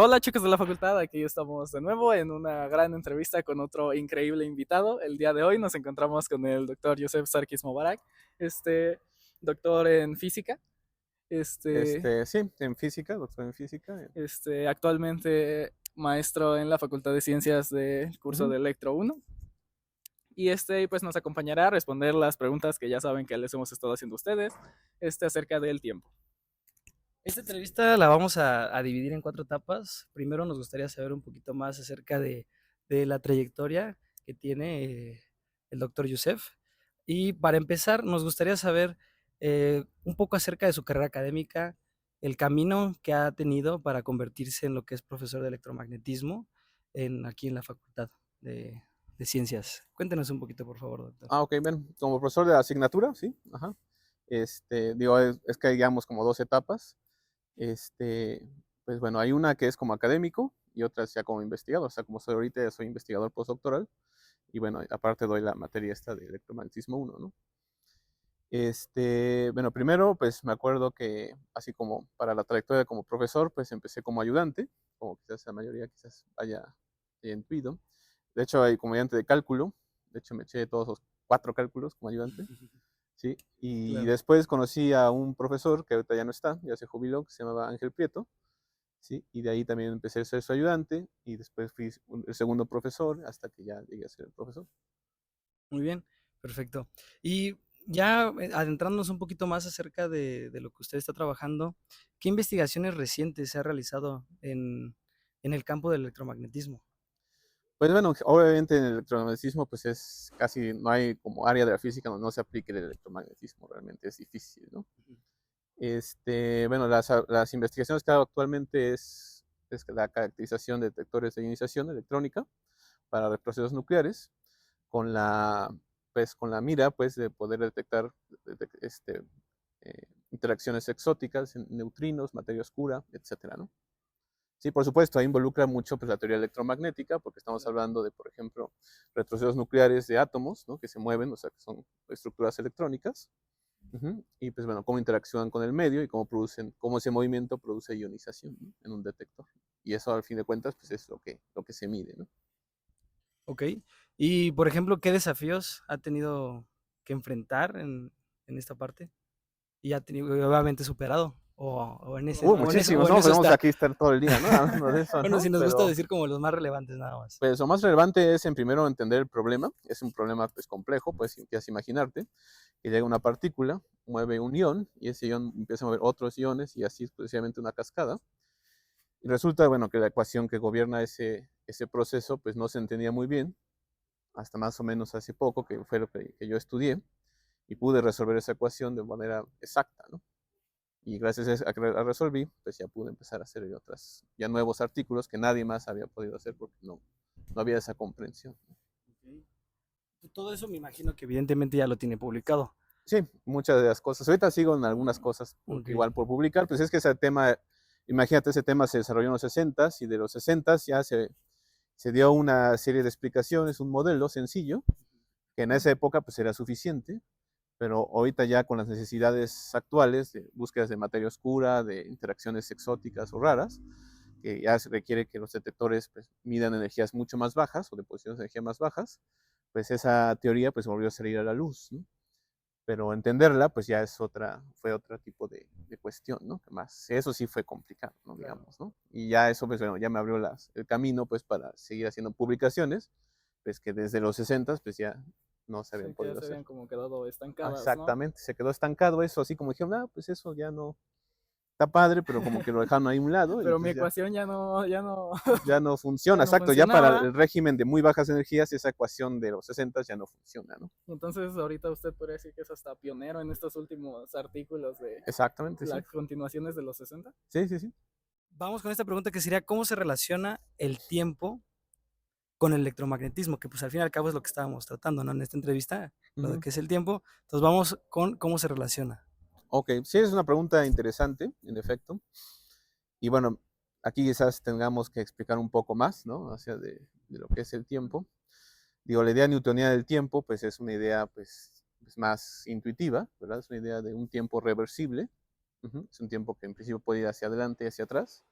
Hola chicos de la facultad, aquí estamos de nuevo en una gran entrevista con otro increíble invitado. El día de hoy nos encontramos con el doctor Yusef Sarkis Mobarak, este doctor en física, este, Sí, en física, doctor en física. actualmente maestro en la Facultad de Ciencias del curso Ujú. de Electro 1. Y pues nos acompañará a responder las preguntas que ya saben que les hemos estado haciendo a ustedes, acerca del tiempo. Esta entrevista la vamos a dividir en 4 etapas. Primero nos gustaría saber un poquito más acerca de la trayectoria que tiene el doctor Yusef. Y para empezar, nos gustaría saber un poco acerca de su carrera académica, el camino que ha tenido para convertirse en lo que es profesor de electromagnetismo aquí en la Facultad de, de Ciencias. Cuéntenos un poquito, por favor, doctor. Ok, bien, como profesor de asignatura, sí, ajá. Digo, es que hay, digamos, como dos etapas. Este, pues bueno, hay una que es como académico y otra es ya como investigador. O sea, como soy ahorita, ya soy investigador postdoctoral. Y bueno, aparte doy la materia esta de electromagnetismo uno, ¿no? Bueno, primero, pues me acuerdo que así como para la trayectoria como profesor, pues empecé como ayudante, como quizás la mayoría quizás haya intuido. De hecho, hay como ayudante de cálculo. De hecho, me eché todos los 4 cálculos como ayudante, ¿sí? Y Claro. después conocí a un profesor que ahorita ya no está, ya se jubiló, que se llamaba Ángel Prieto, ¿sí? Y de ahí también empecé a ser su ayudante y después fui el segundo profesor hasta que ya llegué a ser el profesor. Muy bien, perfecto. Y ya adentrándonos un poquito más acerca de lo que usted está trabajando, ¿qué investigaciones recientes se ha realizado en el campo del electromagnetismo? Pues bueno, obviamente en el electromagnetismo pues es casi, no hay como área de la física donde no se aplique el electromagnetismo, realmente es difícil, ¿no? Ujú. Bueno, las investigaciones que hago actualmente es la caracterización de detectores de ionización electrónica para los procesos nucleares, con con la mira, pues, de poder detectar interacciones exóticas, neutrinos, materia oscura, etcétera, ¿no? Sí, por supuesto, ahí involucra mucho pues, la teoría electromagnética, porque estamos Claro. hablando de, por ejemplo, retrocesos nucleares de átomos, ¿no? Que se mueven, o sea, que son estructuras electrónicas. Y pues bueno, cómo interactúan con el medio y cómo ese movimiento produce ionización, ¿no? En un detector. Y eso al fin de cuentas, pues es lo que se mide, ¿no? Ok. Y, por ejemplo, ¿qué desafíos ha tenido que enfrentar en esta parte? Y ha tenido, obviamente, superado. Muchísimos, O en ¿no? eso Podemos está. aquí estar todo el día, ¿no? Hablando de eso, Bueno, si ¿no? nos gusta Pero decir como los más relevantes nada más. pues lo más relevante es en primero entender el problema. Es un problema pues complejo, pues empiezas a imaginarte que llega una partícula, mueve un ion y ese ion empieza a mover otros iones y así sucesivamente una cascada. Y resulta, bueno, que la ecuación que gobierna ese proceso pues no se entendía muy bien, hasta más o menos hace poco, que fue lo que yo estudié, y pude resolver esa ecuación de manera exacta, ¿no? Y gracias a que la resolví, pues ya pude empezar a hacer ya nuevos artículos que nadie más había podido hacer porque no había esa comprensión. Ok. Todo eso me imagino que evidentemente ya lo tiene publicado. Sí, muchas de las cosas. Ahorita sigo en algunas cosas Ok. igual por publicar, pues es que ese tema, imagínate, ese tema se desarrolló en los 60 y de los 60 ya se dio una serie de explicaciones, un modelo sencillo, que en esa época pues era suficiente, pero ahorita ya con las necesidades actuales de búsquedas de materia oscura, de interacciones exóticas o raras, que ya se requiere que los detectores pues, midan energías mucho más bajas o de posiciones de energía más bajas, pues esa teoría pues volvió a salir a la luz, ¿no? Pero entenderla pues ya fue otro tipo de cuestión, ¿no? Que más, eso sí fue complicado, ¿no? Claro. Digamos, ¿no? Y ya eso pues bueno, ya me abrió el camino pues para seguir haciendo publicaciones, pues que desde los 60 pues ya no se habían Sí, que ya podido se hacer. habían como quedado estancadas, ¿no? Exactamente, se quedó estancado eso, así como dijeron, pues eso ya no está padre, pero como que lo dejaron ahí a un lado y Pero mi pues ecuación ya no funciona, ya no exacto, ya para funcionaba. el régimen de muy bajas energías esa ecuación de los 60 ya no funciona, ¿no? Entonces ahorita usted podría decir que es hasta pionero en estos últimos artículos de Exactamente, sí. las continuaciones de los 60. Sí, sí, sí. Vamos con esta pregunta que sería, ¿cómo se relaciona el tiempo con el electromagnetismo? Que pues al fin y al cabo es lo que estábamos tratando, ¿no? En esta entrevista, lo de Ujú. qué es el tiempo. Entonces vamos con cómo se relaciona. Ok, sí, es una pregunta interesante, en efecto. Y bueno, aquí quizás tengamos que explicar un poco más, ¿no? O sea, de lo que es el tiempo. Digo, la idea newtoniana del tiempo, pues es una idea, pues, más intuitiva, ¿verdad? Es una idea de un tiempo reversible. Es un tiempo que en principio puede ir hacia adelante y hacia atrás,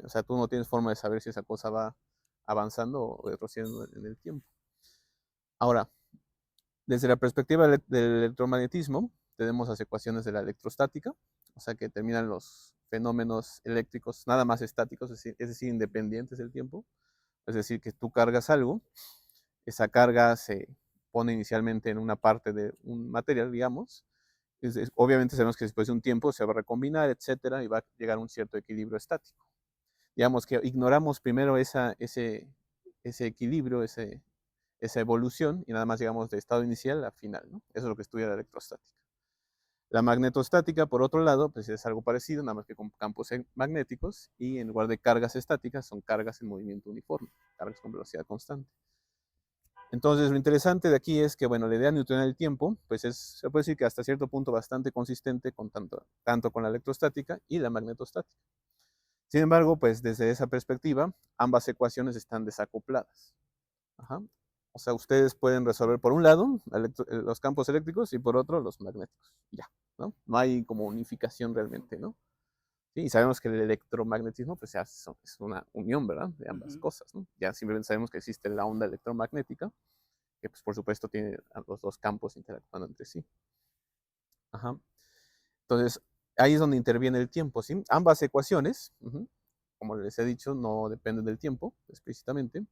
O sea, tú no tienes forma de saber si esa cosa va avanzando o retrocediendo en el tiempo. Ahora, desde la perspectiva del electromagnetismo, tenemos las ecuaciones de la electrostática, o sea que determinan los fenómenos eléctricos nada más estáticos, es decir, independientes del tiempo. Es decir, que tú cargas algo, esa carga se pone inicialmente en una parte de un material, digamos. Obviamente sabemos que después de un tiempo se va a recombinar, etcétera, y va a llegar a un cierto equilibrio estático. Digamos que ignoramos primero ese equilibrio, esa evolución, y nada más llegamos de estado inicial a final, ¿no? Eso es lo que estudia la electrostática. La magnetostática, por otro lado, pues es algo parecido, nada más que con campos magnéticos, y en lugar de cargas estáticas, son cargas en movimiento uniforme, cargas con velocidad constante. Entonces, lo interesante de aquí es que, bueno, la idea newtoniana del tiempo, pues se puede decir que hasta cierto punto bastante consistente con tanto con la electrostática y la magnetostática. Sin embargo, pues desde esa perspectiva, ambas ecuaciones están desacopladas. Ajá. O sea, ustedes pueden resolver por un lado los campos eléctricos y por otro los magnéticos. Ya, ¿no? No hay como unificación realmente, ¿no? Sí, y sabemos que el electromagnetismo pues es una unión, ¿verdad? De ambas cosas, ¿no? Ya simplemente sabemos que existe la onda electromagnética, que pues por supuesto tiene a los dos campos interactuando entre sí. Ajá. Entonces, ahí es donde interviene el tiempo, ¿sí? Ambas ecuaciones, como les he dicho, no dependen del tiempo explícitamente.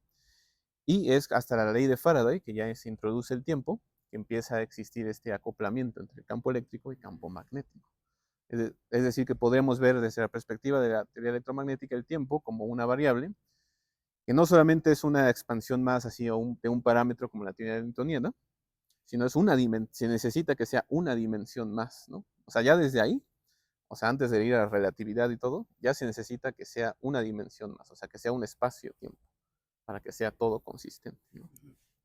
Y es hasta la ley de Faraday, que ya se introduce el tiempo, que empieza a existir este acoplamiento entre el campo eléctrico y campo magnético. Es decir, que podemos ver desde la perspectiva de la teoría electromagnética el tiempo como una variable, que no solamente es una expansión más así de un parámetro como la teoría newtoniana, sino se necesita que sea una dimensión más, ¿no? O sea, ya desde ahí, o sea, antes de ir a la relatividad y todo, ya se necesita que sea una dimensión más, o sea, que sea un espacio-tiempo, para que sea todo consistente, ¿no?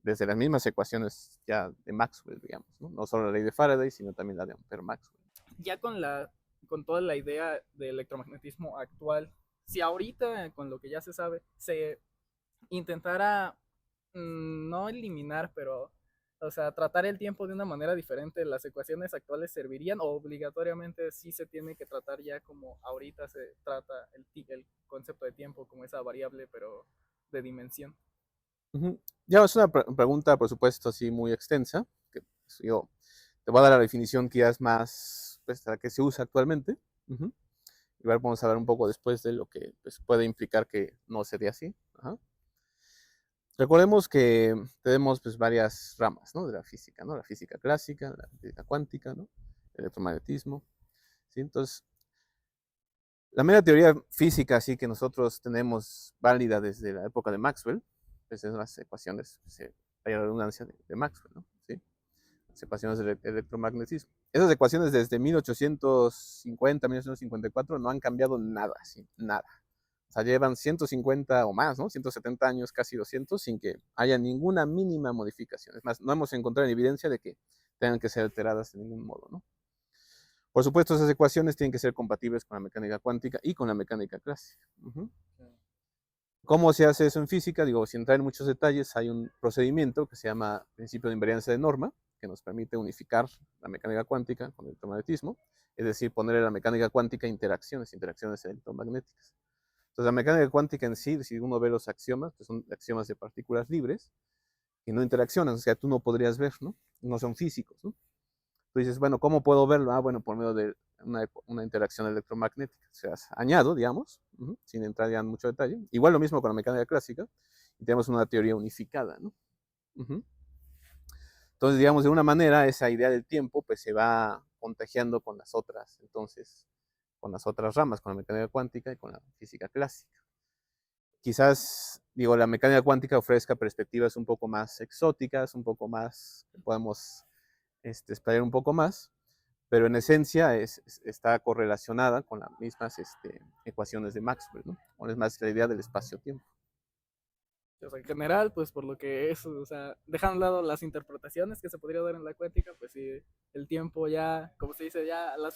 Desde las mismas ecuaciones ya de Maxwell, digamos, ¿no? No solo la ley de Faraday, sino también la de Ampère-Maxwell. Ya con toda la idea del electromagnetismo actual, si ahorita con lo que ya se sabe se intentara no eliminar, pero o sea, tratar el tiempo de una manera diferente, las ecuaciones actuales servirían o obligatoriamente sí se tiene que tratar ya como ahorita se trata el concepto de tiempo como esa variable pero de dimensión. Ya es una pregunta, por supuesto, así muy extensa, que pues, yo te voy a dar la definición que ya es más, pues, la que se usa actualmente. Igual vamos a hablar un poco después de lo que pues, puede implicar que no sería así. Ajá. Recordemos que tenemos pues, varias ramas, ¿no? De la física, ¿no? La física clásica, la física cuántica, ¿no? El electromagnetismo. ¿Sí? Entonces, la mera teoría física así que nosotros tenemos válida desde la época de Maxwell, pues son las ecuaciones, hay redundancia de Maxwell, ¿no? ¿Sí? Las ecuaciones del electromagnetismo. Esas ecuaciones desde 1850, 1954 no han cambiado nada, ¿sí? Nada. O sea, llevan 150 o más, ¿no? 170 años, casi 200, sin que haya ninguna mínima modificación. Es más, no hemos encontrado evidencia de que tengan que ser alteradas de ningún modo, ¿no? Por supuesto, esas ecuaciones tienen que ser compatibles con la mecánica cuántica y con la mecánica clásica. ¿Cómo se hace eso en física? Digo, sin entrar en muchos detalles, hay un procedimiento que se llama principio de invariancia de norma, que nos permite unificar la mecánica cuántica con el electromagnetismo, es decir, ponerle a la mecánica cuántica interacciones electromagnéticas. Entonces, la mecánica cuántica en sí, si uno ve los axiomas, pues son axiomas de partículas libres que no interaccionan, o sea, tú no podrías ver, ¿no? No son físicos, ¿no? Tú dices, bueno, ¿cómo puedo verlo? Ah, bueno, por medio de una interacción electromagnética. O sea, añado, digamos, sin entrar ya en mucho detalle. Igual lo mismo con la mecánica clásica, y tenemos una teoría unificada, ¿no? Entonces, digamos, de una manera, esa idea del tiempo, pues se va contagiando con las otras, entonces, con las otras ramas, con la mecánica cuántica y con la física clásica. Quizás, digo, la mecánica cuántica ofrezca perspectivas un poco más exóticas, un poco más, que podemos explayar un poco más, pero en esencia está correlacionada con las mismas ecuaciones de Maxwell, ¿no? O es más la idea del espacio-tiempo. O sea, en general, pues por lo que es, o sea, dejando a un lado las interpretaciones que se podría dar en la cuántica, pues sí, el tiempo ya, como se dice, ya las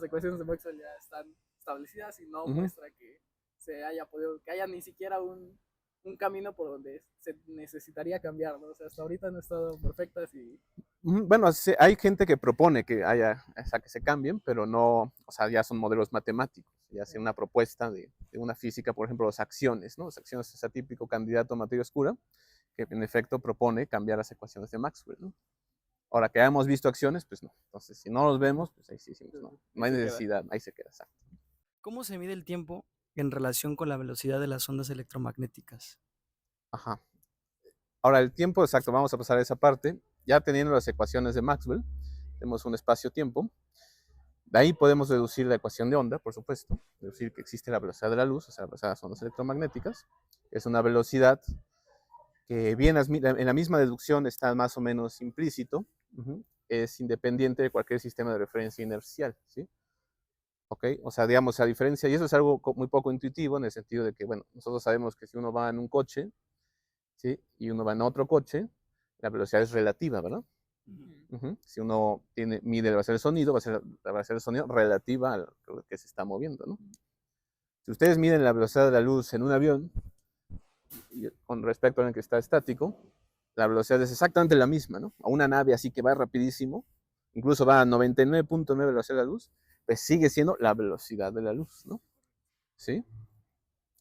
ecuaciones de Maxwell ya están establecidas y no muestra que se haya podido, que haya ni siquiera un camino por donde se necesitaría cambiar, ¿no? O sea, hasta ahorita no han estado perfectas y... Bueno, hay gente que propone que haya, o sea, que se cambien, pero no, o sea, ya son modelos matemáticos, ya sea una propuesta de una física, por ejemplo, las acciones, ¿no? Las acciones es el típico candidato a materia oscura, que en efecto propone cambiar las ecuaciones de Maxwell, ¿no? Ahora que hemos visto acciones, pues no. Entonces, si no los vemos, pues ahí sí, no hay necesidad, ahí se queda, exacto. ¿Cómo se mide el tiempo en relación con la velocidad de las ondas electromagnéticas? Ajá. Ahora, el tiempo exacto, vamos a pasar a esa parte. Ya teniendo las ecuaciones de Maxwell, tenemos un espacio-tiempo. De ahí podemos deducir la ecuación de onda, por supuesto, deducir que existe la velocidad de la luz, o sea, la velocidad de las ondas electromagnéticas. Es una velocidad que bien en la misma deducción está más o menos implícito, es independiente de cualquier sistema de referencia inercial, ¿sí? ¿Ok? O sea, digamos, a diferencia, y eso es algo muy poco intuitivo en el sentido de que, bueno, nosotros sabemos que si uno va en un coche, ¿sí? Y uno va en otro coche, la velocidad es relativa, ¿verdad? Si uno mide la velocidad del sonido, va a ser la velocidad del sonido relativa a lo que se está moviendo, ¿no? Si ustedes miden la velocidad de la luz en un avión, con respecto al que está estático, la velocidad es exactamente la misma, ¿no? A una nave así que va rapidísimo, incluso va a 99.9 velocidad de la luz, pues sigue siendo la velocidad de la luz, ¿no? ¿Sí?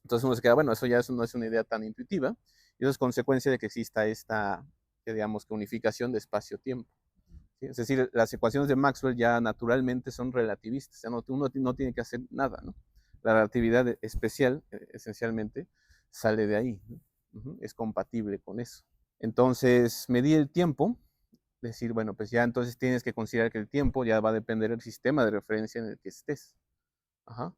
Entonces uno se queda, bueno, eso ya no es una idea tan intuitiva, y eso es consecuencia de que exista esta, que digamos, que unificación de espacio-tiempo. ¿Sí? Es decir, las ecuaciones de Maxwell ya naturalmente son relativistas, ya uno no tiene que hacer nada, ¿no? La relatividad especial, esencialmente, sale de ahí, ¿no? Es compatible con eso. Entonces, medir el tiempo, decir, bueno, pues ya entonces tienes que considerar que el tiempo ya va a depender del sistema de referencia en el que estés. Ajá.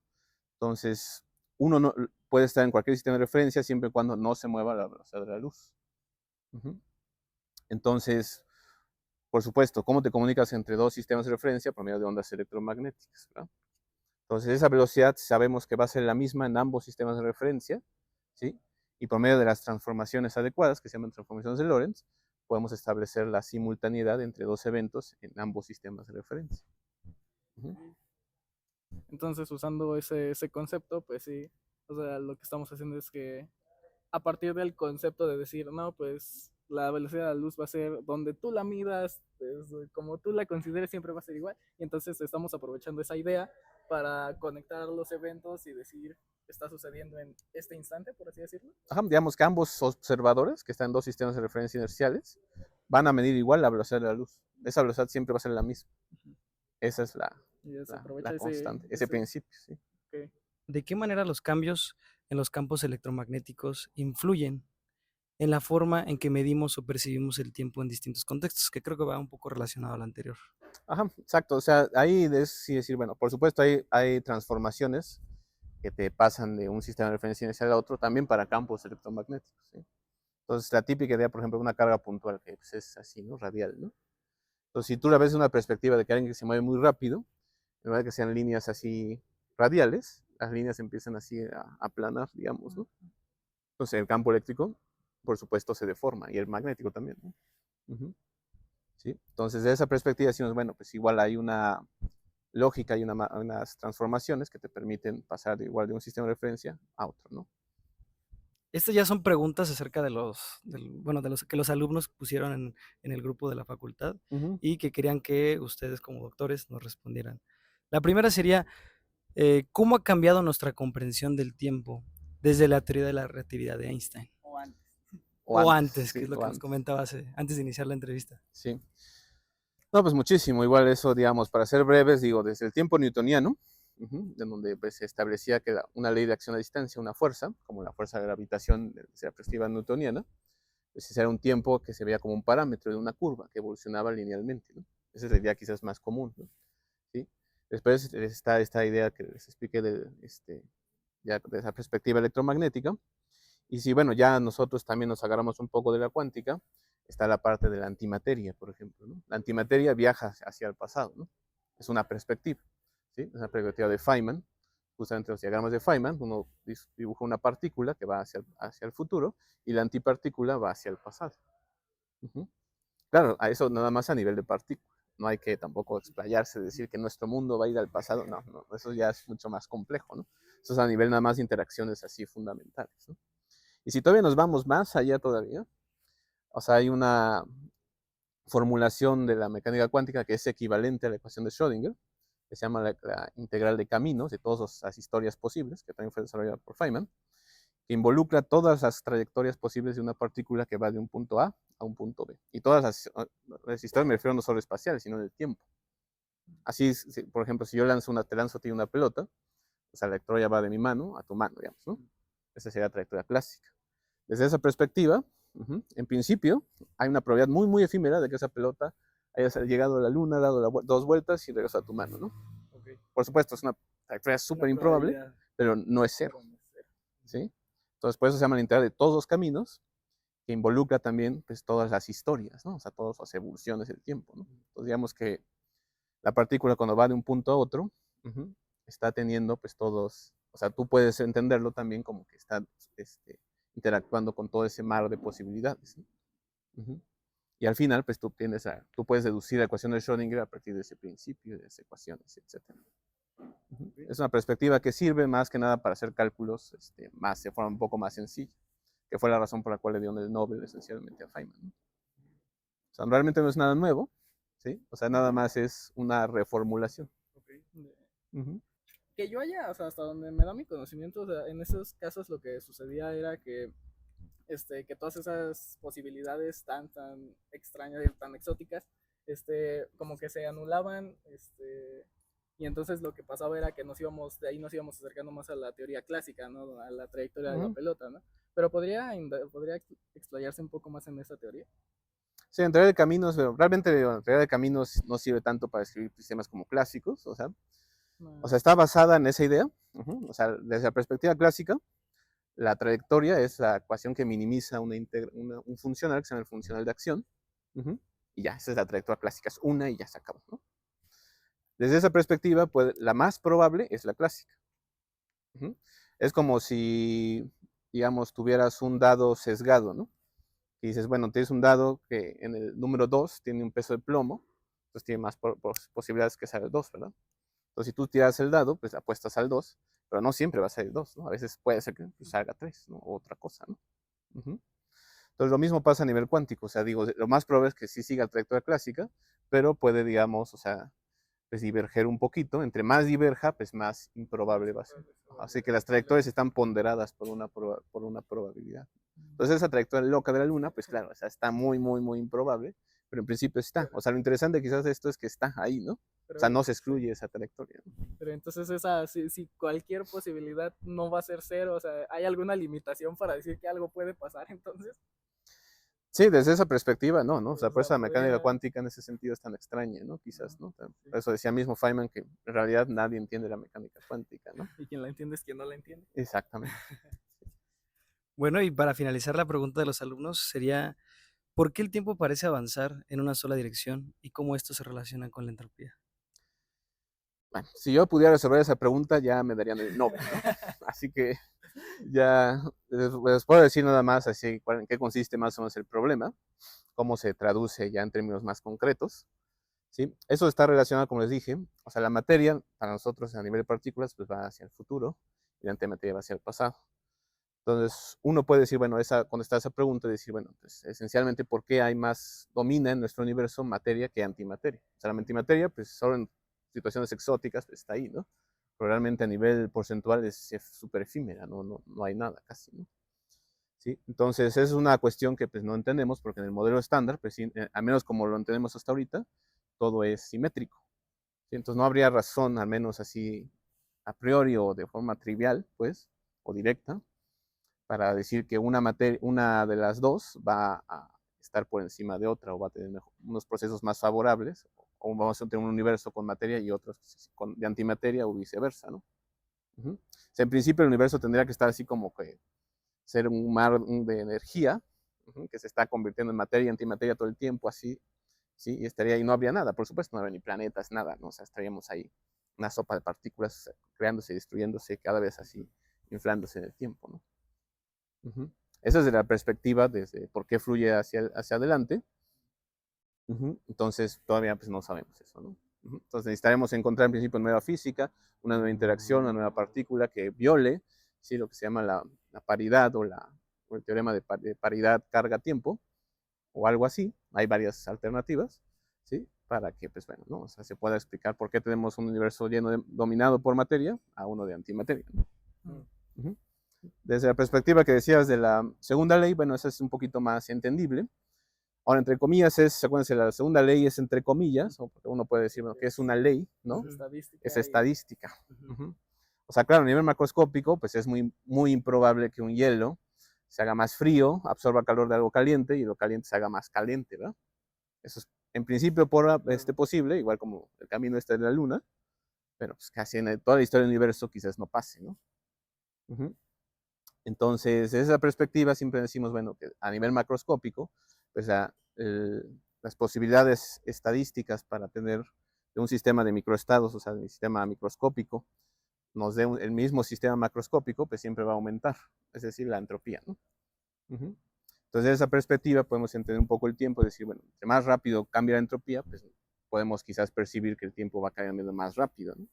Entonces, uno no, puede estar en cualquier sistema de referencia siempre y cuando no se mueva la velocidad de la luz. Entonces, por supuesto, ¿cómo te comunicas entre dos sistemas de referencia? Por medio de ondas electromagnéticas, ¿verdad? Entonces, esa velocidad sabemos que va a ser la misma en ambos sistemas de referencia, ¿sí? Y por medio de las transformaciones adecuadas, que se llaman transformaciones de Lorentz, podemos establecer la simultaneidad entre dos eventos en ambos sistemas de referencia. Entonces, usando ese concepto, pues sí, o sea, lo que estamos haciendo es que a partir del concepto de decir, no, pues la velocidad de la luz va a ser donde tú la midas, pues, como tú la consideres, siempre va a ser igual. Y entonces estamos aprovechando esa idea para conectar los eventos y decir, está sucediendo en este instante, por así decirlo. Ajá, digamos que ambos observadores, que están en dos sistemas de referencia inerciales, van a medir igual la velocidad de la luz. Esa velocidad siempre va a ser la misma. Esa es la constante, ese principio, sí. Okay. ¿De qué manera los cambios en los campos electromagnéticos influyen en la forma en que medimos o percibimos el tiempo en distintos contextos? Que creo que va un poco relacionado al anterior. Ajá, exacto. O sea, ahí es sí decir, bueno, por supuesto hay transformaciones que te pasan de un sistema de referencia inicial a otro, también para campos electromagnéticos, ¿sí? Entonces, la típica idea, por ejemplo, de una carga puntual, que pues, es así, ¿no? Radial, ¿no? Entonces, si tú la ves de una perspectiva de que alguien que se mueve muy rápido, en lugar de que sean líneas así radiales, las líneas empiezan así a planar, digamos, ¿no? Entonces, el campo eléctrico, por supuesto, se deforma, y el magnético también, ¿no? ¿Sí? Entonces, de esa perspectiva decimos, bueno, pues igual hay una lógica y unas transformaciones que te permiten pasar igual de un sistema de referencia a otro, ¿no? Estas ya son preguntas acerca de bueno, de los que los alumnos pusieron en el grupo de la facultad y que querían que ustedes como doctores nos respondieran. La primera sería, ¿cómo ha cambiado nuestra comprensión del tiempo desde la teoría de la relatividad de Einstein? O antes. O antes, que sí, es lo que nos comentaba antes de iniciar la entrevista. Sí. No, pues muchísimo. Igual eso, digamos, para ser breves, digo, desde el tiempo newtoniano, en donde pues, se establecía que una ley de acción a distancia, una fuerza, como la fuerza de gravitación de la perspectiva newtoniana, pues ese era un tiempo que se veía como un parámetro de una curva que evolucionaba linealmente, ¿no? Esa es la idea quizás más común, ¿no? ¿Sí? Después está esta idea que les expliqué ya de esa perspectiva electromagnética. Y si, bueno, ya nosotros también nos agarramos un poco de la cuántica, está la parte de la antimateria, por ejemplo, ¿no? La antimateria viaja hacia el pasado, ¿no? Es una perspectiva, ¿sí? Es una perspectiva de Feynman. Justamente los diagramas de Feynman, uno dibuja una partícula que va hacia el futuro y la antipartícula va hacia el pasado. Claro, a eso nada más a nivel de partícula. No hay que tampoco explayarse, decir que nuestro mundo va a ir al pasado. No, eso ya es mucho más complejo, ¿no? Eso es a nivel nada más de interacciones así fundamentales, ¿no? Y si todavía nos vamos más allá todavía, o sea, hay una formulación de la mecánica cuántica que es equivalente a la ecuación de Schrödinger, que se llama la integral de caminos, de todas las historias posibles, que también fue desarrollada por Feynman, que involucra todas las trayectorias posibles de una partícula que va de un punto A un punto B. Y todas las historias me refiero no solo espaciales, sino del tiempo. Así, por ejemplo, si yo te lanzo a ti una pelota, o sea, la trayectoria va de mi mano a tu mano, digamos, ¿no? Esa sería la trayectoria clásica. Desde esa perspectiva, en principio, hay una probabilidad muy, muy efímera de que esa pelota haya llegado a la luna, dado dos vueltas y regresado a tu mano, ¿no? Okay. Por supuesto, es una trayectoria súper improbable, pero no es cero, ¿sí? Entonces, por eso se llama la integral de todos los caminos, que involucra también pues, todas las historias, ¿no? O sea, todas las evoluciones del tiempo, ¿no? Entonces, digamos que la partícula cuando va de un punto a otro, está teniendo pues todos, o sea, tú puedes entenderlo también como que está interactuando con todo ese mar de posibilidades, ¿no? Y al final, pues tú puedes deducir la ecuación de Schrödinger a partir de ese principio, de esas ecuaciones, etc. Es una perspectiva que sirve más que nada para hacer cálculos más de forma un poco más sencilla, que fue la razón por la cual le dieron el Nobel esencialmente a Feynman, ¿no? O sea, realmente no es nada nuevo, ¿sí? O sea, nada más es una reformulación. Okay. Que yo haya, o sea, hasta donde me da mi conocimiento, o sea, en esos casos lo que sucedía era que todas esas posibilidades tan extrañas y tan exóticas, como que se anulaban, y entonces lo que pasaba era que de ahí nos íbamos acercando más a la teoría clásica, ¿no? A la trayectoria de la pelota, ¿no? Pero podría explayarse un poco más en esa teoría. Sí, en teoría de caminos, pero realmente la teoría de caminos no sirve tanto para escribir sistemas como clásicos, o sea, está basada en esa idea, o sea, desde la perspectiva clásica, la trayectoria es la ecuación que minimiza un funcional que se llama el funcional de acción, y ya, esa es la trayectoria clásica, es una y ya se acabó, ¿no? Desde esa perspectiva, pues, la más probable es la clásica. Es como si, digamos, tuvieras un dado sesgado, ¿no? Y dices, bueno, tienes un dado que en el número 2 tiene un peso de plomo, entonces tiene más posibilidades que salga el 2, ¿verdad? Entonces, si tú tiras el dado, pues apuestas al 2, pero no siempre va a salir 2, ¿no? A veces puede ser que salga 3, ¿no? O otra cosa, ¿no? Entonces, lo mismo pasa a nivel cuántico, o sea, digo, lo más probable es que sí siga la trayectoria clásica, pero puede, digamos, o sea, pues diverger un poquito. Entre más diverja, pues más improbable va a ser. Así que las trayectorias están ponderadas por una probabilidad. Entonces, esa trayectoria loca de la Luna, pues claro, o sea, está muy, muy, muy improbable, pero en principio está. O sea, lo interesante quizás de esto es que está ahí, ¿no? O sea, no se excluye esa trayectoria, ¿no? Pero entonces si cualquier posibilidad no va a ser cero, o sea, ¿hay alguna limitación para decir que algo puede pasar entonces? Sí, desde esa perspectiva, no, ¿no? O sea, por eso la mecánica cuántica en ese sentido es tan extraña, ¿no? Quizás, ¿no? Por eso decía mismo Feynman que en realidad nadie entiende la mecánica cuántica, ¿no? Y quien la entiende es quien no la entiende. Exactamente. Bueno, y para finalizar la pregunta de los alumnos sería, ¿por qué el tiempo parece avanzar en una sola dirección y cómo esto se relaciona con la entropía? Bueno, si yo pudiera resolver esa pregunta, ya me darían el Nobel, ¿no? Así que ya les puedo decir nada más así en qué consiste más o menos el problema, cómo se traduce ya en términos más concretos, ¿sí? Eso está relacionado, como les dije, o sea, la materia para nosotros a nivel de partículas pues va hacia el futuro y la antimateria va hacia el pasado. Entonces, uno puede decir, bueno, cuando está esa pregunta, decir, bueno, pues esencialmente, ¿por qué domina en nuestro universo materia que antimateria? O sea, la antimateria, pues solo en situaciones exóticas pues, está ahí, ¿no? Pero realmente a nivel porcentual es súper efímera, no hay nada casi, ¿no? ¿Sí? Entonces, es una cuestión que pues no entendemos porque en el modelo estándar, pues, al menos como lo entendemos hasta ahorita, todo es simétrico, ¿sí? Entonces, no habría razón, al menos así a priori o de forma trivial, pues, o directa, para decir que una de las dos va a estar por encima de otra o va a tener unos procesos más favorables, o vamos a tener un universo con materia y otros de antimateria o viceversa, ¿no? O sea, en principio el universo tendría que estar así como que ser un mar de energía que se está convirtiendo en materia y antimateria todo el tiempo, así, ¿sí? Y estaría ahí, no habría nada, por supuesto, no habría ni planetas, nada, ¿no? O sea, estaríamos ahí, una sopa de partículas creándose y destruyéndose cada vez así, inflándose en el tiempo, ¿no? Esa es de la perspectiva desde por qué fluye hacia adelante. Entonces, todavía pues no sabemos eso, ¿no? Entonces necesitaremos encontrar en principio nueva física, una nueva interacción, una nueva partícula que viole, ¿sí? Lo que se llama la paridad o o el teorema de paridad carga-tiempo, o algo así. Hay varias alternativas, ¿sí? Para que, pues bueno, ¿no? O sea, se pueda explicar por qué tenemos un universo dominado por materia a uno de antimateria, ¿no? Uh-huh. Desde la perspectiva que decías de la segunda ley, bueno, esa es un poquito más entendible. Ahora, entre comillas, acuérdense, la segunda ley es entre comillas, o porque uno puede decir, bueno, que es una ley, ¿no? Es estadística. Uh-huh. O sea, claro, a nivel macroscópico, pues es muy, muy improbable que un hielo se haga más frío, absorba calor de algo caliente y lo caliente se haga más caliente, ¿verdad? Eso es en principio posible, igual como el camino de la luna, pero pues casi en toda la historia del universo quizás no pase, ¿no? Uh-huh. Entonces, desde esa perspectiva siempre decimos, bueno, que a nivel macroscópico, pues las posibilidades estadísticas para tener un sistema de microestados, o sea, un sistema microscópico, nos dé el mismo sistema macroscópico, pues siempre va a aumentar, es decir, la entropía, ¿no? Uh-huh. Entonces, desde esa perspectiva podemos entender un poco el tiempo, decir, bueno, entre más rápido cambia la entropía, pues podemos quizás percibir que el tiempo va cambiando más rápido, ¿no?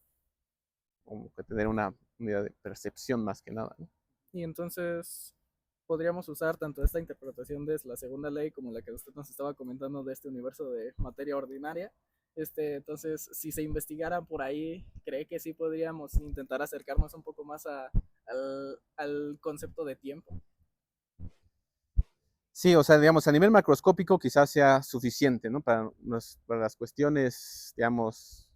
Como que tener una unidad de percepción más que nada, ¿no? Y entonces podríamos usar tanto esta interpretación de la segunda ley como la que usted nos estaba comentando de este universo de materia ordinaria. Entonces, si se investigara por ahí, ¿cree que sí podríamos intentar acercarnos un poco más al concepto de tiempo? Sí, o sea, digamos, a nivel macroscópico quizás sea suficiente, ¿no? Para las cuestiones, digamos,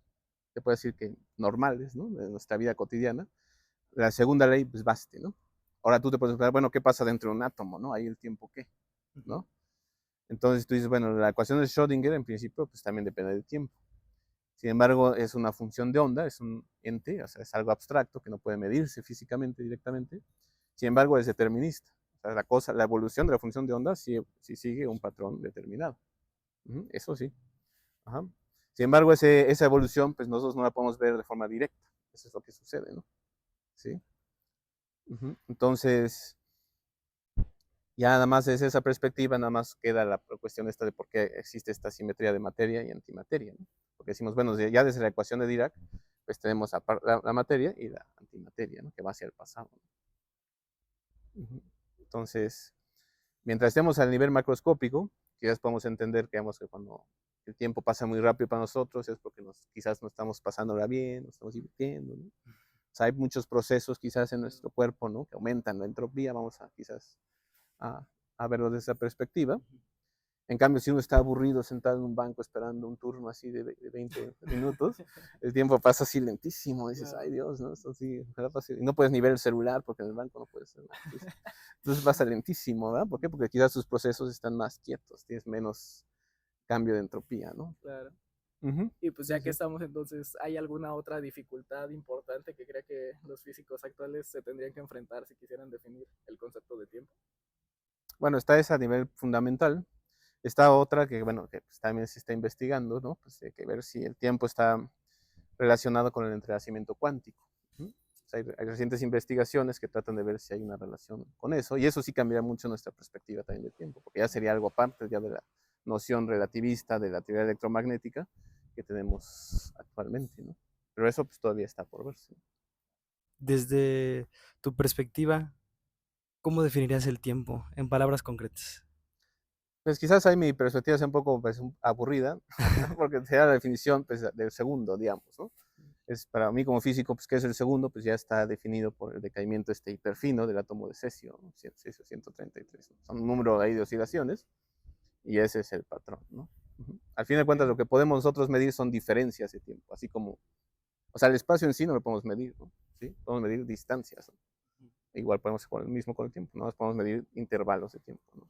se puede decir que normales, ¿no? De nuestra vida cotidiana. La segunda ley, pues baste, ¿no? Ahora tú te puedes preguntar, bueno, ¿qué pasa dentro de un átomo, no? Ahí el tiempo, ¿qué? ¿No? Entonces tú dices, bueno, la ecuación de Schrödinger en principio, pues también depende del tiempo. Sin embargo, es una función de onda, es un ente, o sea, es algo abstracto que no puede medirse físicamente directamente. Sin embargo, es determinista. O sea, la evolución de la función de onda sí sigue un patrón determinado. Eso sí. Ajá. Sin embargo, esa evolución, pues nosotros no la podemos ver de forma directa. Eso es lo que sucede, ¿no? ¿Sí? Entonces, ya nada más desde esa perspectiva, nada más queda la cuestión esta de por qué existe esta simetría de materia y antimateria, ¿no? Porque decimos, bueno, ya desde la ecuación de Dirac, pues tenemos la materia y la antimateria, ¿no? Que va hacia el pasado, ¿no? Entonces, mientras estemos al nivel macroscópico, quizás podemos entender que cuando el tiempo pasa muy rápido para nosotros es porque quizás no estamos pasándola bien, nos estamos divirtiendo, ¿no? O sea, hay muchos procesos quizás en nuestro cuerpo, ¿no? Que aumentan la entropía, vamos a quizás a verlo desde esa perspectiva. En cambio, si uno está aburrido sentado en un banco esperando un turno así de 20 minutos, el tiempo pasa así lentísimo. Dices, ay Dios, ¿no? Esto sí, y no puedes ni ver el celular porque en el banco no puedes. Entonces pasa lentísimo, ¿verdad? ¿Por qué? Porque quizás sus procesos están más quietos, tienes menos cambio de entropía, ¿no? Claro. Y pues ya que estamos entonces, ¿hay alguna otra dificultad importante que crea que los físicos actuales se tendrían que enfrentar si quisieran definir el concepto de tiempo? Bueno, está esa a nivel fundamental. Está otra que, bueno, que pues también se está investigando, ¿no? Pues hay que ver si el tiempo está relacionado con el entrelazamiento cuántico. O sea, hay recientes investigaciones que tratan de ver si hay una relación con eso, y eso sí cambiaría mucho nuestra perspectiva también del tiempo, porque ya sería algo aparte ya de la noción relativista de la teoría electromagnética que tenemos actualmente, ¿no? Pero eso pues todavía está por verse. Desde tu perspectiva, ¿cómo definirías el tiempo en palabras concretas? Pues quizás ahí mi perspectiva sea un poco pues, aburrida, porque sería la definición pues, del segundo, digamos, ¿no? Es para mí como físico, pues, ¿qué es el segundo? Pues ya está definido por el decaimiento hiperfino del átomo de cesio, cesio 133. ¿No? Son un número ahí de oscilaciones y ese es el patrón, ¿no? Al fin de cuentas, lo que podemos nosotros medir son diferencias de tiempo, así como, o sea, el espacio en sí no lo podemos medir, ¿no? ¿Sí? Podemos medir distancias, ¿no? Igual podemos hacer lo mismo con el tiempo, ¿no? Podemos medir intervalos de tiempo, ¿no?